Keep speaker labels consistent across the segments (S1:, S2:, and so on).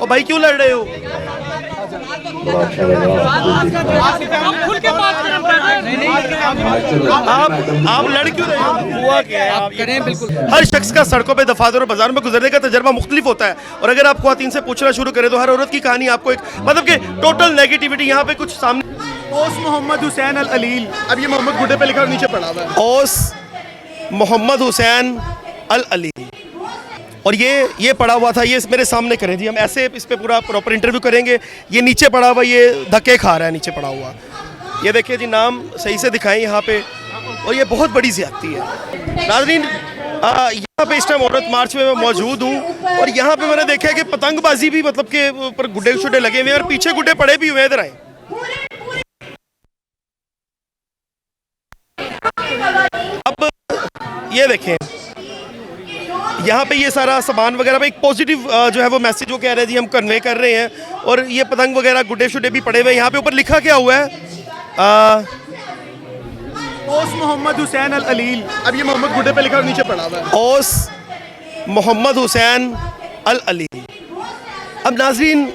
S1: और भाई क्यों लड़ रहे हो? आप लड़ क्यों रहे हो? हुआ क्या है? आप करें बिल्कुल। हर शख्स का सड़कों पे दफातर और बाजार में गुजरने का तजर्बा मुख्तलिफ होता है, और अगर आप ख्वातीन से पूछना शुरू करें तो हर औरत की कहानी आपको एक मतलब कि टोटल नेगेटिविटी यहाँ पे कुछ सामने।
S2: ओस मोहम्मद हुसैन अल अलील, अब ये मोहम्मद गुड्डे पे लिखा और नीचे पड़ा हुआ है।
S1: ओस मोहम्मद हुसैन अल अलील, और ये पड़ा हुआ था, ये मेरे सामने करें जी, हम ऐसे इस पे पूरा प्रॉपर इंटरव्यू करेंगे। ये नीचे पड़ा हुआ, ये धक्के खा रहा है नीचे पड़ा हुआ। ये देखिए जी, नाम सही से दिखाएं यहाँ पे, और ये बहुत बड़ी ज़्यादती है नाज़रीन। यहाँ पे इस टाइम औरत मार्च में मैं मौजूद हूँ, और यहाँ पे मैंने देखा है कि पतंगबाजी भी मतलब के ऊपर गुड्डे शुड्डे लगे हुए हैं, और पीछे गुड्डे पड़े भी हुए। इधर आए, अब ये देखें यहाँ पे ये सारा सामान वगैरह, एक पॉजिटिव जो है वो मैसेज वो कह रहे हैं जी, हम कन्वे कर रहे हैं। और ये पतंग वगैरह गुड्डे शुड्डे भी पड़े हुए हैं। यहाँ पे ऊपर लिखा क्या हुआ है?
S2: ओस मोहम्मद हुसैन अल अलील, अब ये मोहम्मद गुड्डे पे लिखा और नीचे पड़ा हुआ है।
S1: ओस मोहम्मद हुसैन अल अलील। अब नाजरीन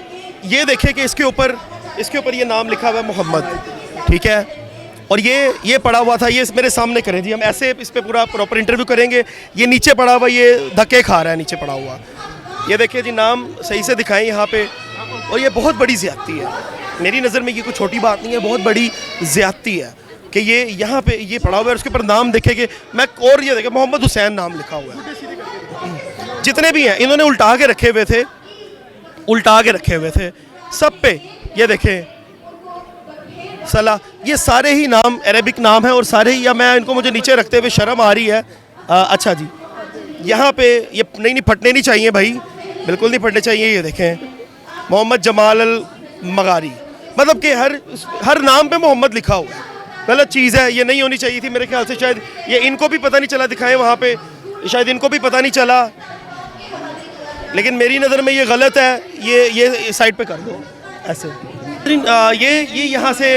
S1: ये देखें कि इसके ऊपर ये नाम लिखा हुआ है मोहम्मद, ठीक है, और ये पड़ा हुआ था, ये मेरे सामने करें जी, हम ऐसे इस पे पूरा प्रॉपर इंटरव्यू करेंगे। ये नीचे पड़ा हुआ, ये धक्के खा रहा है नीचे पड़ा हुआ। ये देखिए जी, नाम सही से दिखाएं यहाँ पे, और ये बहुत बड़ी ज़्यादती है मेरी नज़र में। ये कोई छोटी बात नहीं है, बहुत बड़ी ज़्यादती है कि ये यहाँ पे ये पड़ा हुआ है, उसके ऊपर नाम देखेंगे मैं, और ये देखें मोहम्मद हुसैन नाम लिखा हुआ है। जितने भी हैं इन्होंने उल्टा के रखे हुए थे सब पे। ये देखें सला, ये सारे ही नाम अरेबिक नाम है, और सारे ही, या मैं इनको मुझे नीचे रखते हुए शर्म आ रही है। अच्छा जी, यहाँ पे ये नहीं फटने नहीं चाहिए भाई, बिल्कुल नहीं फटने चाहिए। ये देखें मोहम्मद जमाल अल मगारी, मतलब कि हर नाम पे मोहम्मद लिखा हुआ है। गलत चीज़ है, ये नहीं होनी चाहिए थी मेरे ख्याल से। शायद ये इनको भी पता नहीं चला, दिखाएं वहाँ पे, शायद इनको भी पता नहीं चला, लेकिन मेरी नज़र में ये गलत है। ये साइड पे कर दो ऐसे। ये यहाँ से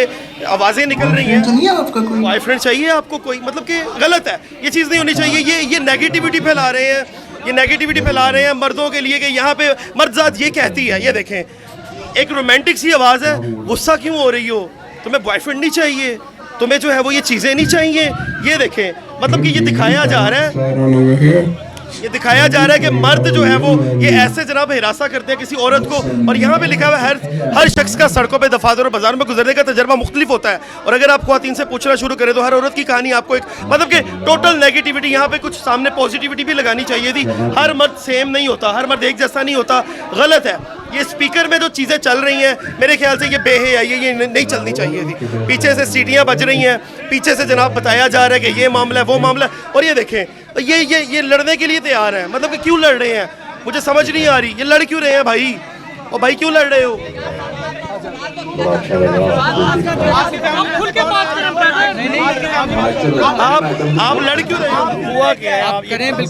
S1: आवाज़ें निकल रही हैं, बॉयफ्रेंड चाहिए आपको कोई, मतलब कि गलत है, ये चीज़ नहीं होनी चाहिए। ये नेगेटिविटी फैला रहे हैं, मर्दों के लिए कि यहाँ पे मर्दजात ये कहती है। ये देखें, एक रोमांटिक सी आवाज़ है, गुस्सा क्यों हो रही हो? तुम्हें बॉयफ्रेंड नहीं चाहिए, तुम्हें जो है वो ये चीज़ें नहीं चाहिए। ये देखें, मतलब कि ये दिखाया जा रहा है कि मर्द जो है वो ये ऐसे जनाब हिरासा करते हैं किसी औरत को। और यहाँ पे लिखा हुआ है हर शख्स का सड़कों पे दफातर और बाजार में गुजरने का तजर्बा मुख्तलिफ होता है, और अगर आप ख्वातीन से पूछना शुरू करें तो हर औरत की कहानी आपको एक मतलब कि टोटल नेगेटिविटी, यहाँ पे कुछ सामने पॉजिटिविटी भी लगानी चाहिए थी। हर मर्द सेम नहीं होता, हर मर्द एक जैसा नहीं होता, गलत है। ये स्पीकर में जो चीज़ें चल रही हैं मेरे ख्याल से ये बेहया, ये नहीं चलनी चाहिए थी। पीछे से सीटियाँ बज रही हैं, पीछे से जनाब बताया जा रहा है कि ये मामला है वो मामला है, और ये देखें ये लड़ने के लिए तैयार है। मतलब कि क्यों लड़ रहे हैं मुझे समझ नहीं आ रही, ये लड़ क्यों रहे हैं भाई? और भाई क्यों लड़ रहे हो? आप लड़ क्यों रहे हो? हुआ क्या है? आप करें बिल्कुल।